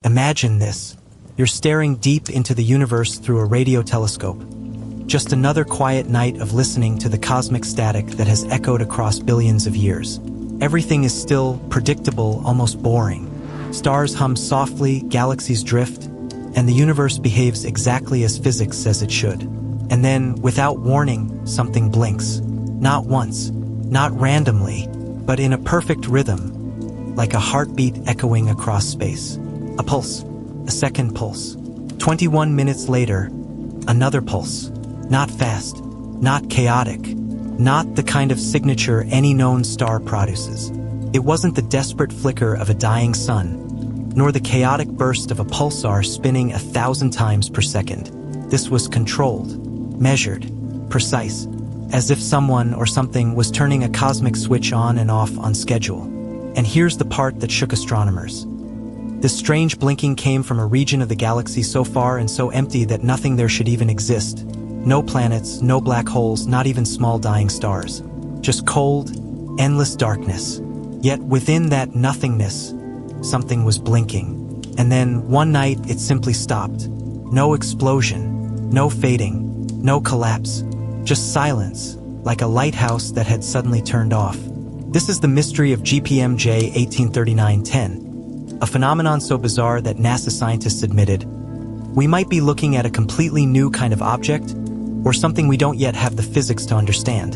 Imagine this. You're staring deep into the universe through a radio telescope. Just another quiet night of listening to the cosmic static that has echoed across billions of years. Everything is still, predictable, almost boring. Stars hum softly, galaxies drift, and the universe behaves exactly as physics says it should. And then, without warning, something blinks. Not once, not randomly, but in a perfect rhythm, like a heartbeat echoing across space. A pulse, a second pulse. 21 minutes later, another pulse. Not fast, not chaotic, not the kind of signature any known star produces. It wasn't the desperate flicker of a dying sun, nor the chaotic burst of a pulsar spinning 1,000 times per second. This was controlled, measured, precise, as if someone or something was turning a cosmic switch on and off on schedule. And here's the part that shook astronomers. This strange blinking came from a region of the galaxy so far and so empty that nothing there should even exist. No planets, no black holes, not even small dying stars. Just cold, endless darkness. Yet within that nothingness, something was blinking. And then, one night, it simply stopped. No explosion, no fading, no collapse. Just silence, like a lighthouse that had suddenly turned off. This is the mystery of GPMJ 1839-10, a phenomenon so bizarre that NASA scientists admitted, we might be looking at a completely new kind of object, or something we don't yet have the physics to understand.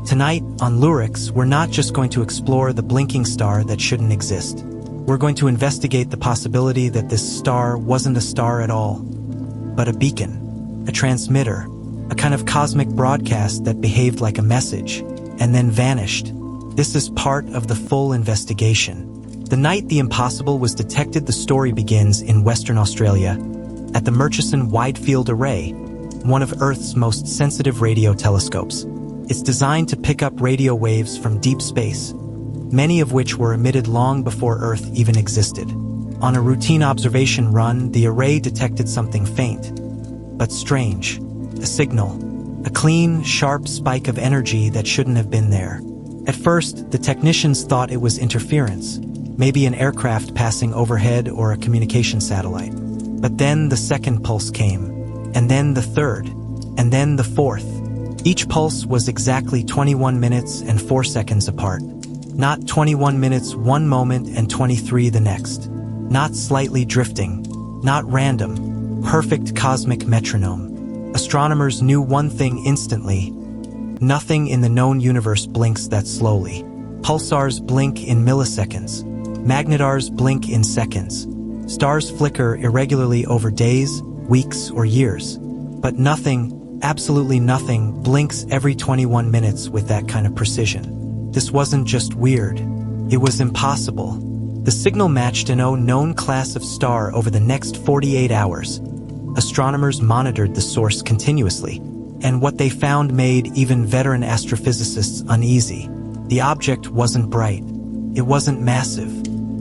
Tonight, on Lurix, we're not just going to explore the blinking star that shouldn't exist. We're going to investigate the possibility that this star wasn't a star at all, but a beacon, a transmitter, a kind of cosmic broadcast that behaved like a message, and then vanished. This is part of the full investigation. The night the impossible was detected, the story begins in Western Australia, at the Murchison Wide Field Array, one of Earth's most sensitive radio telescopes. It's designed to pick up radio waves from deep space, many of which were emitted long before Earth even existed. On a routine observation run, the array detected something faint, but strange. A signal, a clean, sharp spike of energy that shouldn't have been there. At first, the technicians thought it was interference, maybe an aircraft passing overhead or a communication satellite. But then the second pulse came, and then the third, and then the fourth. Each pulse was exactly 21 minutes and 4 seconds apart. Not 21 minutes one moment and 23 the next. Not slightly drifting, not random, perfect cosmic metronome. Astronomers knew one thing instantly. Nothing in the known universe blinks that slowly. Pulsars blink in milliseconds. Magnetars blink in seconds. Stars flicker irregularly over days, weeks, or years. But nothing, absolutely nothing, blinks every 21 minutes with that kind of precision. This wasn't just weird. It was impossible. The signal matched an unknown class of star over the next 48 hours. Astronomers monitored the source continuously, and what they found made even veteran astrophysicists uneasy. The object wasn't bright. It wasn't massive.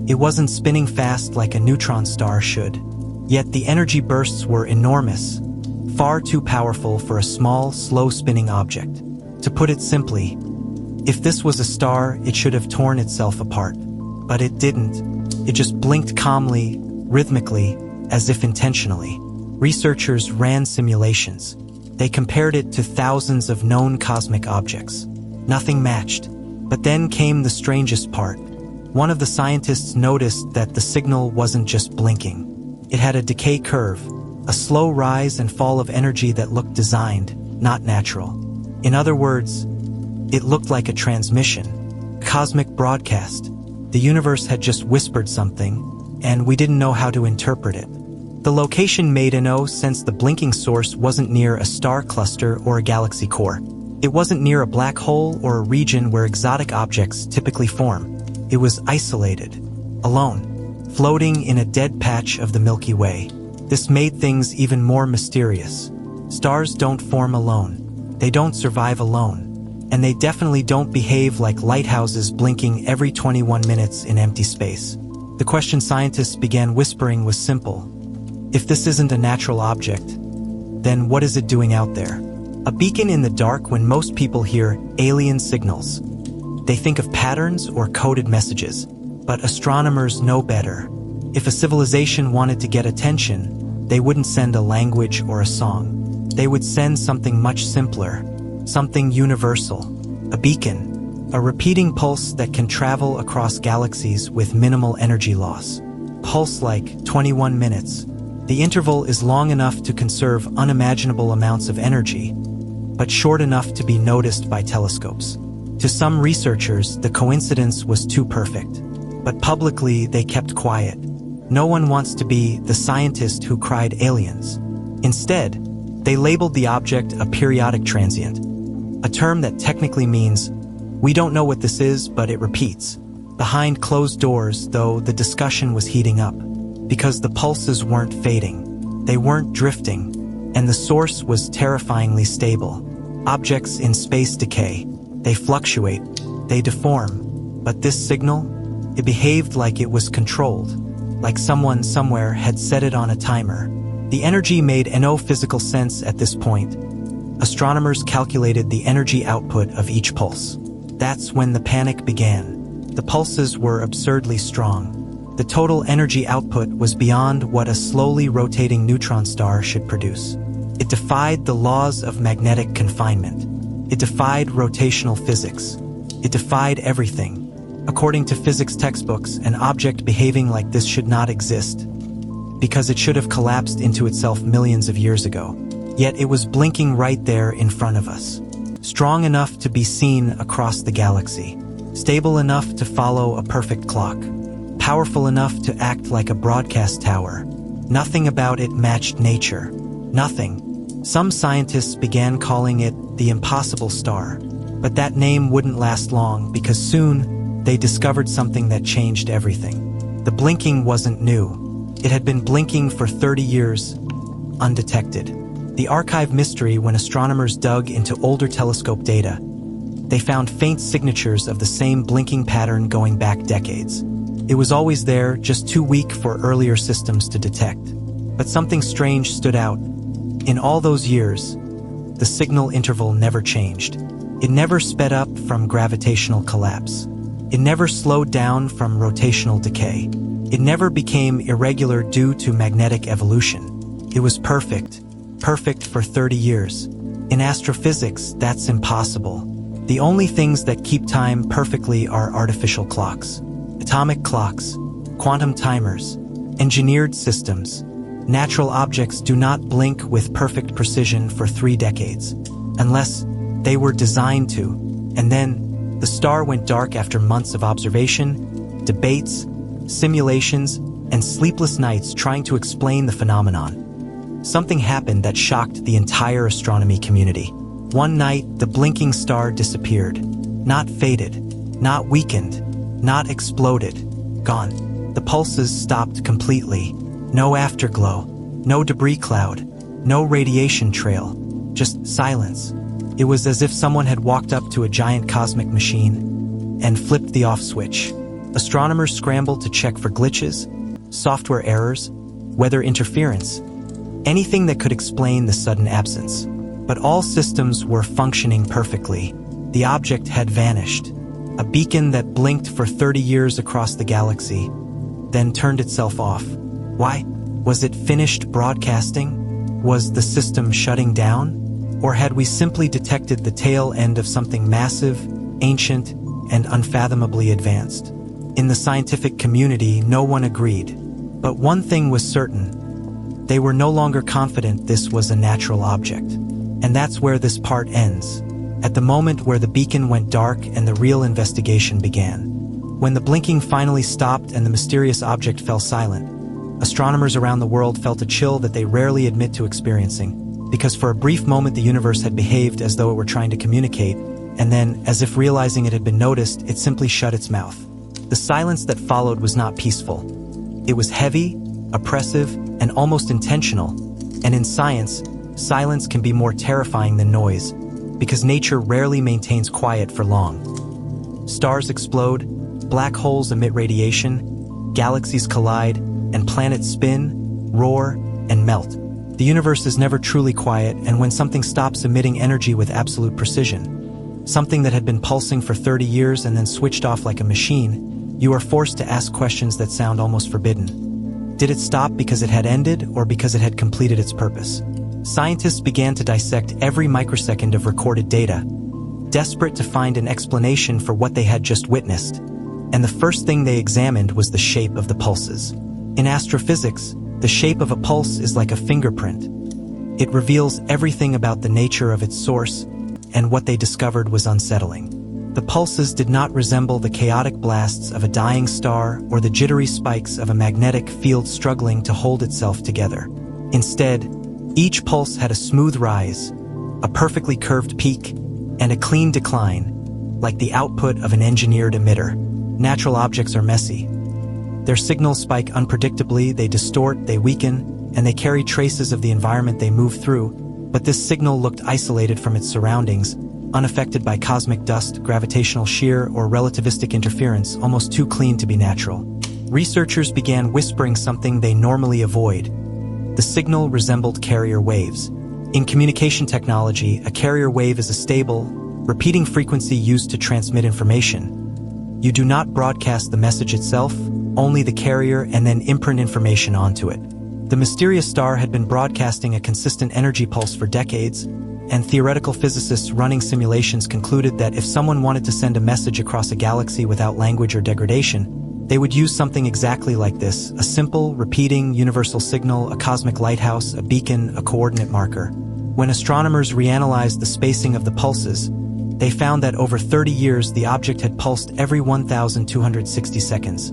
It wasn't spinning fast like a neutron star should. Yet the energy bursts were enormous, far too powerful for a small, slow-spinning object. To put it simply, if this was a star, it should have torn itself apart. But it didn't. It just blinked calmly, rhythmically, as if intentionally. Researchers ran simulations. They compared it to thousands of known cosmic objects. Nothing matched. But then came the strangest part. One of the scientists noticed that the signal wasn't just blinking. It had a decay curve, a slow rise and fall of energy that looked designed, not natural. In other words, it looked like a transmission, a cosmic broadcast. The universe had just whispered something, and we didn't know how to interpret it. The location made no sense. The blinking source wasn't near a star cluster or a galaxy core. It wasn't near a black hole or a region where exotic objects typically form. It was isolated, alone, floating in a dead patch of the Milky Way. This made things even more mysterious. Stars don't form alone. They don't survive alone. And they definitely don't behave like lighthouses blinking every 21 minutes in empty space. The question scientists began whispering was simple. If this isn't a natural object, then what is it doing out there? A beacon in the dark. When most people hear alien signals, they think of patterns or coded messages. But astronomers know better. If a civilization wanted to get attention, they wouldn't send a language or a song. They would send something much simpler, something universal, a beacon, a repeating pulse that can travel across galaxies with minimal energy loss. Pulse like 21 minutes. The interval is long enough to conserve unimaginable amounts of energy, but short enough to be noticed by telescopes. To some researchers, the coincidence was too perfect, but publicly they kept quiet. No one wants to be the scientist who cried aliens. Instead, they labeled the object a periodic transient, a term that technically means, we don't know what this is, but it repeats. Behind closed doors, though, the discussion was heating up, because the pulses weren't fading, they weren't drifting, and the source was terrifyingly stable. Objects in space decay, they fluctuate, they deform, but this signal, it behaved like it was controlled, like someone somewhere had set it on a timer. The energy made no physical sense at this point. Astronomers calculated the energy output of each pulse. That's when the panic began. The pulses were absurdly strong. The total energy output was beyond what a slowly rotating neutron star should produce. It defied the laws of magnetic confinement. It defied rotational physics. It defied everything. According to physics textbooks, an object behaving like this should not exist, because it should have collapsed into itself millions of years ago. Yet it was blinking right there in front of us. Strong enough to be seen across the galaxy. Stable enough to follow a perfect clock. Powerful enough to act like a broadcast tower. Nothing about it matched nature. Nothing. Some scientists began calling it the impossible star. But that name wouldn't last long, because soon they discovered something that changed everything. The blinking wasn't new. It had been blinking for 30 years, undetected. The archive mystery, when astronomers dug into older telescope data, they found faint signatures of the same blinking pattern going back decades. It was always there, just too weak for earlier systems to detect. But something strange stood out. In all those years, the signal interval never changed. It never sped up from gravitational collapse. It never slowed down from rotational decay. It never became irregular due to magnetic evolution. It was perfect for 30 years. In astrophysics, that's impossible. The only things that keep time perfectly are artificial clocks. Atomic clocks, quantum timers, engineered systems. Natural objects do not blink with perfect precision for 3 decades, unless they were designed to. And then, the star went dark after months of observation, debates, simulations, and sleepless nights trying to explain the phenomenon. Something happened that shocked the entire astronomy community. One night, the blinking star disappeared. Not faded, not weakened, not exploded, gone. The pulses stopped completely. No afterglow, no debris cloud, no radiation trail, just silence. It was as if someone had walked up to a giant cosmic machine and flipped the off switch. Astronomers scrambled to check for glitches, software errors, weather interference, anything that could explain the sudden absence. But all systems were functioning perfectly. The object had vanished. A beacon that blinked for 30 years across the galaxy, then turned itself off. Why? Was it finished broadcasting? Was the system shutting down? Or had we simply detected the tail end of something massive, ancient, and unfathomably advanced? In the scientific community, no one agreed. But one thing was certain. They were no longer confident this was a natural object. And that's where this part ends. At the moment where the beacon went dark and the real investigation began. When the blinking finally stopped and the mysterious object fell silent, astronomers around the world felt a chill that they rarely admit to experiencing, because for a brief moment the universe had behaved as though it were trying to communicate, and then, as if realizing it had been noticed, it simply shut its mouth. The silence that followed was not peaceful. It was heavy, oppressive, and almost intentional, and in science, silence can be more terrifying than noise, because nature rarely maintains quiet for long. Stars explode, black holes emit radiation, galaxies collide, and planets spin, roar, and melt. The universe is never truly quiet, and when something stops emitting energy with absolute precision, something that had been pulsing for 30 years and then switched off like a machine, you are forced to ask questions that sound almost forbidden. Did it stop because it had ended or because it had completed its purpose? Scientists began to dissect every microsecond of recorded data, desperate to find an explanation for what they had just witnessed. And the first thing they examined was the shape of the pulses. In astrophysics, the shape of a pulse is like a fingerprint. It reveals everything about the nature of its source, and what they discovered was unsettling. The pulses did not resemble the chaotic blasts of a dying star or the jittery spikes of a magnetic field struggling to hold itself together. Instead, each pulse had a smooth rise, a perfectly curved peak, and a clean decline, like the output of an engineered emitter. Natural objects are messy. Their signals spike unpredictably, they distort, they weaken, and they carry traces of the environment they move through, but this signal looked isolated from its surroundings, unaffected by cosmic dust, gravitational shear, or relativistic interference, almost too clean to be natural. Researchers began whispering something they normally avoid. The signal resembled carrier waves. In communication technology, a carrier wave is a stable, repeating frequency used to transmit information. You do not broadcast the message itself, only the carrier, and then imprint information onto it. The mysterious star had been broadcasting a consistent energy pulse for decades, and theoretical physicists running simulations concluded that if someone wanted to send a message across a galaxy without language or degradation, they would use something exactly like this: a simple, repeating, universal signal, a cosmic lighthouse, a beacon, a coordinate marker. When astronomers reanalyzed the spacing of the pulses, they found that over 30 years the object had pulsed every 1,260 seconds,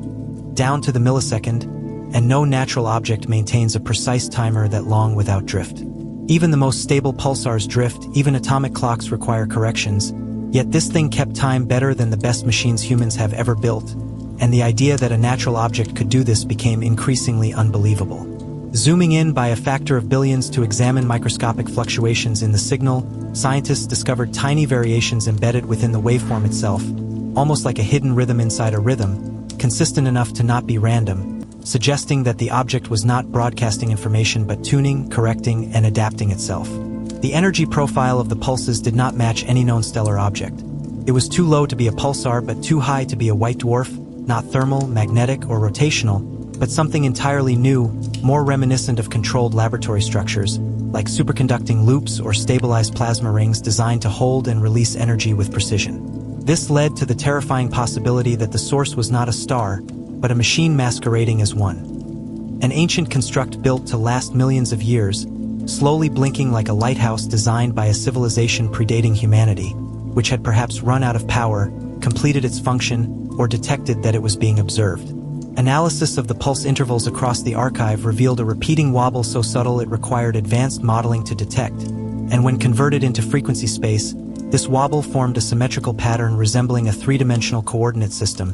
down to the millisecond, and no natural object maintains a precise timer that long without drift. Even the most stable pulsars drift, even atomic clocks require corrections, yet this thing kept time better than the best machines humans have ever built, and the idea that a natural object could do this became increasingly unbelievable. Zooming in by a factor of billions to examine microscopic fluctuations in the signal, scientists discovered tiny variations embedded within the waveform itself, almost like a hidden rhythm inside a rhythm, consistent enough to not be random, suggesting that the object was not broadcasting information but tuning, correcting, and adapting itself. The energy profile of the pulses did not match any known stellar object. It was too low to be a pulsar but too high to be a white dwarf, not thermal, magnetic, or rotational, but something entirely new, more reminiscent of controlled laboratory structures, like superconducting loops or stabilized plasma rings designed to hold and release energy with precision. This led to the terrifying possibility that the source was not a star, but a machine masquerading as one. An ancient construct built to last millions of years, slowly blinking like a lighthouse designed by a civilization predating humanity, which had perhaps run out of power, completed its function, or detected that it was being observed. Analysis of the pulse intervals across the archive revealed a repeating wobble so subtle it required advanced modeling to detect, and when converted into frequency space, this wobble formed a symmetrical pattern resembling a three-dimensional coordinate system,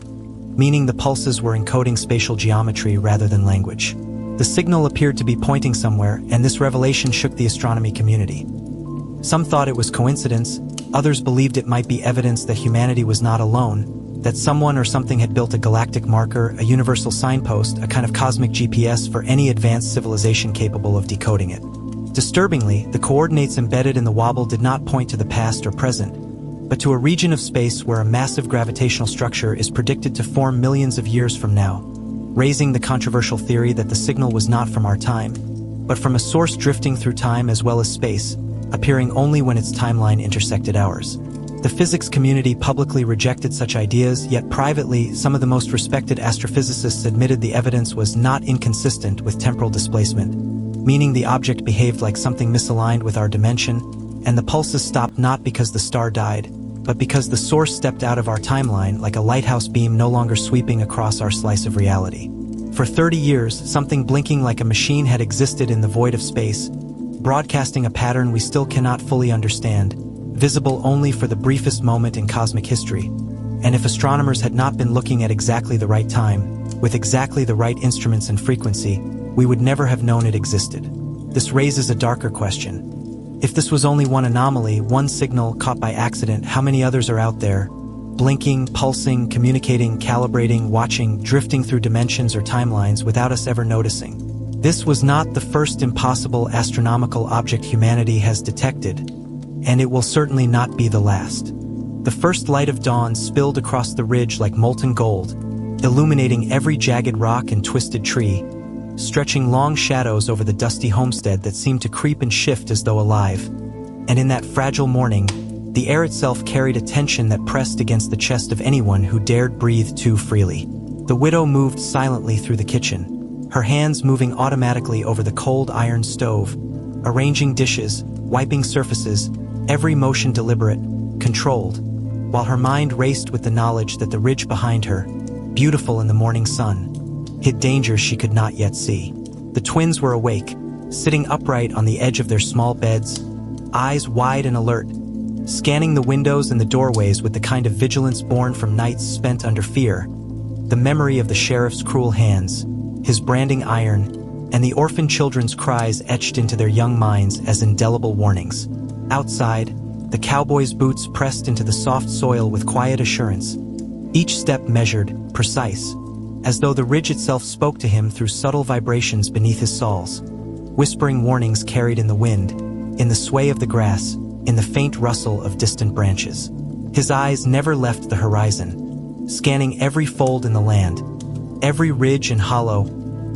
meaning the pulses were encoding spatial geometry rather than language. The signal appeared to be pointing somewhere, and this revelation shook the astronomy community. Some thought it was coincidence, others believed it might be evidence that humanity was not alone, that someone or something had built a galactic marker, a universal signpost, a kind of cosmic GPS for any advanced civilization capable of decoding it. Disturbingly, the coordinates embedded in the wobble did not point to the past or present, but to a region of space where a massive gravitational structure is predicted to form millions of years from now, raising the controversial theory that the signal was not from our time, but from a source drifting through time as well as space, appearing only when its timeline intersected ours. The physics community publicly rejected such ideas, yet privately, some of the most respected astrophysicists admitted the evidence was not inconsistent with temporal displacement, meaning the object behaved like something misaligned with our dimension, and the pulses stopped not because the star died, but because the source stepped out of our timeline like a lighthouse beam no longer sweeping across our slice of reality. For 30 years, something blinking like a machine had existed in the void of space, broadcasting a pattern we still cannot fully understand, visible only for the briefest moment in cosmic history. And if astronomers had not been looking at exactly the right time, with exactly the right instruments and frequency, we would never have known it existed. This raises a darker question. If this was only one anomaly, one signal caught by accident, how many others are out there, blinking, pulsing, communicating, calibrating, watching, drifting through dimensions or timelines without us ever noticing? This was not the first impossible astronomical object humanity has detected, and it will certainly not be the last. The first light of dawn spilled across the ridge like molten gold, illuminating every jagged rock and twisted tree, stretching long shadows over the dusty homestead that seemed to creep and shift as though alive. And in that fragile morning, the air itself carried a tension that pressed against the chest of anyone who dared breathe too freely. The widow moved silently through the kitchen, her hands moving automatically over the cold iron stove, arranging dishes, wiping surfaces, every motion deliberate, controlled, while her mind raced with the knowledge that the ridge behind her, beautiful in the morning sun, hid dangers she could not yet see. The twins were awake, sitting upright on the edge of their small beds, eyes wide and alert, scanning the windows and the doorways with the kind of vigilance born from nights spent under fear. The memory of the sheriff's cruel hands, his branding iron, and the orphan children's cries etched into their young minds as indelible warnings. Outside, the cowboy's boots pressed into the soft soil with quiet assurance, each step measured, precise, as though the ridge itself spoke to him through subtle vibrations beneath his soles, whispering warnings carried in the wind, in the sway of the grass, in the faint rustle of distant branches. His eyes never left the horizon, scanning every fold in the land, every ridge and hollow,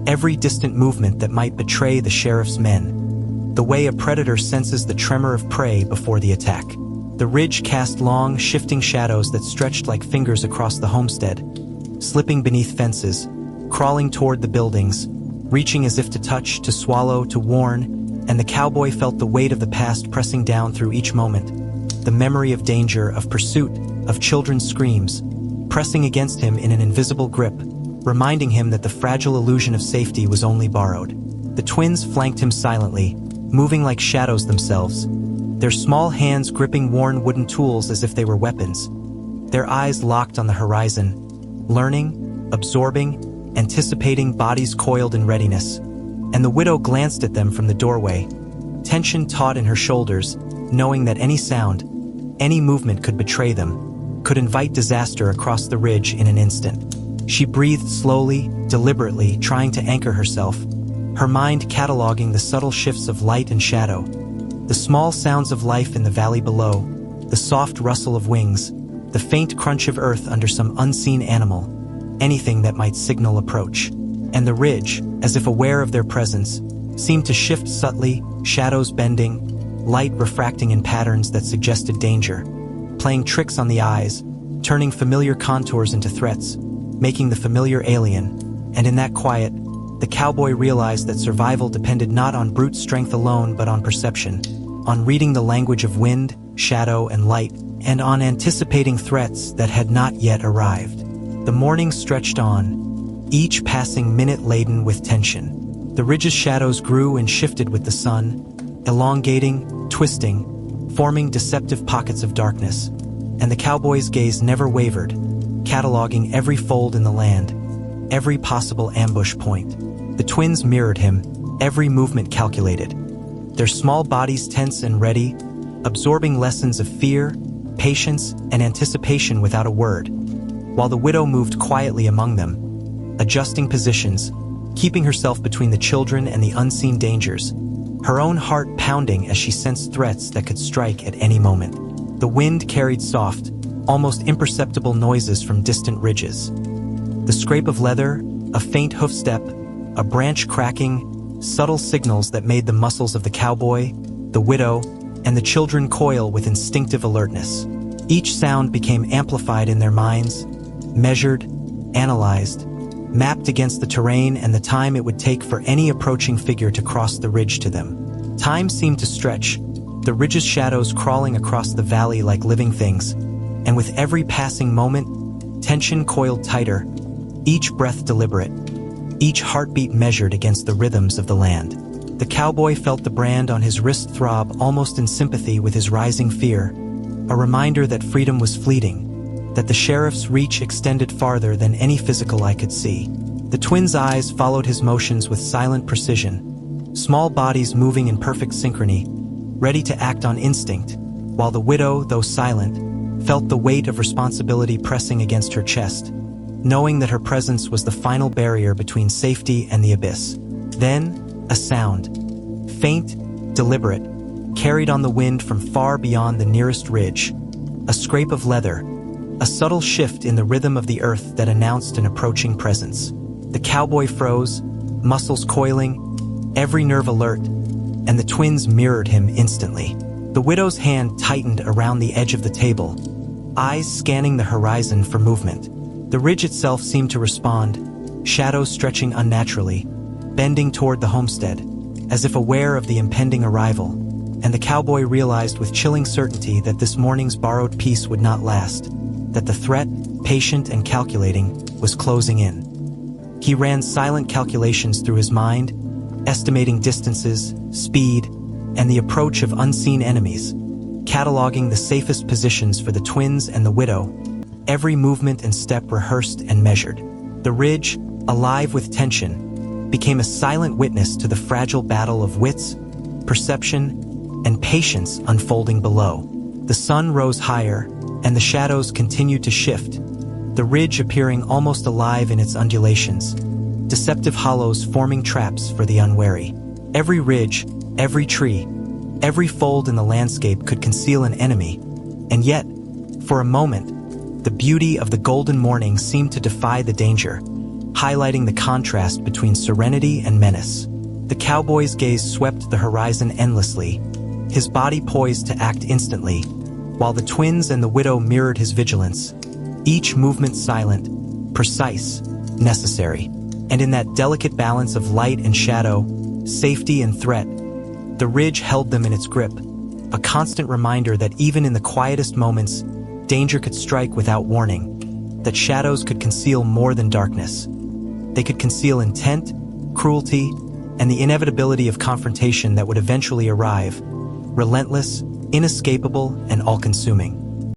every distant movement that might betray the sheriff's men, the way a predator senses the tremor of prey before the attack. The ridge cast long, shifting shadows that stretched like fingers across the homestead, slipping beneath fences, crawling toward the buildings, reaching as if to touch, to swallow, to warn, and the cowboy felt the weight of the past pressing down through each moment, the memory of danger, of pursuit, of children's screams, pressing against him in an invisible grip, reminding him that the fragile illusion of safety was only borrowed. The twins flanked him silently, moving like shadows themselves, their small hands gripping worn wooden tools as if they were weapons, their eyes locked on the horizon, learning, absorbing, anticipating, bodies coiled in readiness. And the widow glanced at them from the doorway, tension taut in her shoulders, knowing that any sound, any movement could betray them, could invite disaster across the ridge in an instant. She breathed slowly, deliberately, trying to anchor herself, her mind cataloging the subtle shifts of light and shadow, the small sounds of life in the valley below, the soft rustle of wings, the faint crunch of earth under some unseen animal, anything that might signal approach. And the ridge, as if aware of their presence, seemed to shift subtly, shadows bending, light refracting in patterns that suggested danger, playing tricks on the eyes, turning familiar contours into threats, making the familiar alien. And in that quiet, the cowboy realized that survival depended not on brute strength alone but on perception, on reading the language of wind, shadow, and light, and on anticipating threats that had not yet arrived. The morning stretched on, each passing minute laden with tension. The ridge's shadows grew and shifted with the sun, elongating, twisting, forming deceptive pockets of darkness. And the cowboy's gaze never wavered, cataloging every fold in the land, every possible ambush point. The twins mirrored him, every movement calculated, their small bodies tense and ready, absorbing lessons of fear, patience, and anticipation without a word, while the widow moved quietly among them, adjusting positions, keeping herself between the children and the unseen dangers, her own heart pounding as she sensed threats that could strike at any moment. The wind carried soft, almost imperceptible noises from distant ridges. The scrape of leather, a faint hoofstep, a branch cracking, subtle signals that made the muscles of the cowboy, the widow, and the children coil with instinctive alertness. Each sound became amplified in their minds, measured, analyzed, mapped against the terrain and the time it would take for any approaching figure to cross the ridge to them. Time seemed to stretch, the ridge's shadows crawling across the valley like living things, and with every passing moment, tension coiled tighter, each breath deliberate, each heartbeat measured against the rhythms of the land. The cowboy felt the brand on his wrist throb almost in sympathy with his rising fear, a reminder that freedom was fleeting, that the sheriff's reach extended farther than any physical eye could see. The twins' eyes followed his motions with silent precision, small bodies moving in perfect synchrony, ready to act on instinct, while the widow, though silent, felt the weight of responsibility pressing against her chest, knowing that her presence was the final barrier between safety and the abyss. Then, a sound, faint, deliberate, carried on the wind from far beyond the nearest ridge, a scrape of leather, a subtle shift in the rhythm of the earth that announced an approaching presence. The cowboy froze, muscles coiling, every nerve alert, and the twins mirrored him instantly. The widow's hand tightened around the edge of the table, eyes scanning the horizon for movement. The ridge itself seemed to respond, shadows stretching unnaturally, bending toward the homestead, as if aware of the impending arrival, and the cowboy realized with chilling certainty that this morning's borrowed peace would not last, that the threat, patient and calculating, was closing in. He ran silent calculations through his mind, estimating distances, speed, and the approach of unseen enemies, cataloging the safest positions for the twins and the widow, every movement and step rehearsed and measured. The ridge, alive with tension, became a silent witness to the fragile battle of wits, perception, and patience unfolding below. The sun rose higher, and the shadows continued to shift, the ridge appearing almost alive in its undulations, deceptive hollows forming traps for the unwary. Every ridge, every tree, every fold in the landscape could conceal an enemy, and yet, for a moment, the beauty of the golden morning seemed to defy the danger, highlighting the contrast between serenity and menace. The cowboy's gaze swept the horizon endlessly, his body poised to act instantly, while the twins and the widow mirrored his vigilance, each movement silent, precise, necessary. And in that delicate balance of light and shadow, safety and threat, the ridge held them in its grip, a constant reminder that even in the quietest moments, danger could strike without warning, that shadows could conceal more than darkness. They could conceal intent, cruelty, and the inevitability of confrontation that would eventually arrive, relentless, inescapable, and all-consuming.